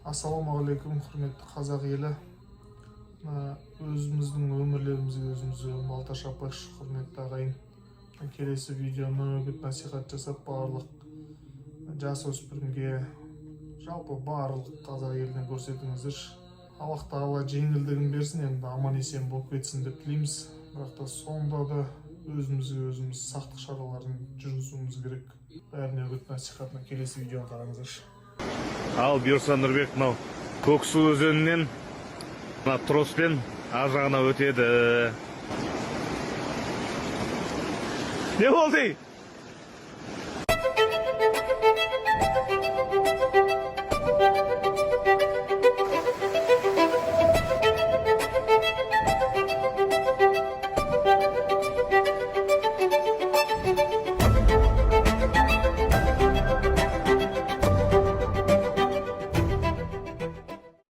Ассалаумағалейкум, құрметті қазақ елі. Өзіміздің өмірлерімізге өзімізге балта шаппайықшы, құрметті ағайын. Келесі видеоны үгіт насихат жасап барлық жасөспірімге, жалпы барлық қазақ еліне көрсетіңіздер. Аллах тағала жеңілдігін берсін, енді аман есен болып кетсін деп тілейміз. Бірақ та соңында да өзіміз сақтық шараларын жүргізуіміз керек. Бәріне үгіт насихатына келесі видеоны қараңыздаршы. Ал Бұйырса Нұрбек мынау Көксу өзенінен троспен ар жағына өтеді. Не болды?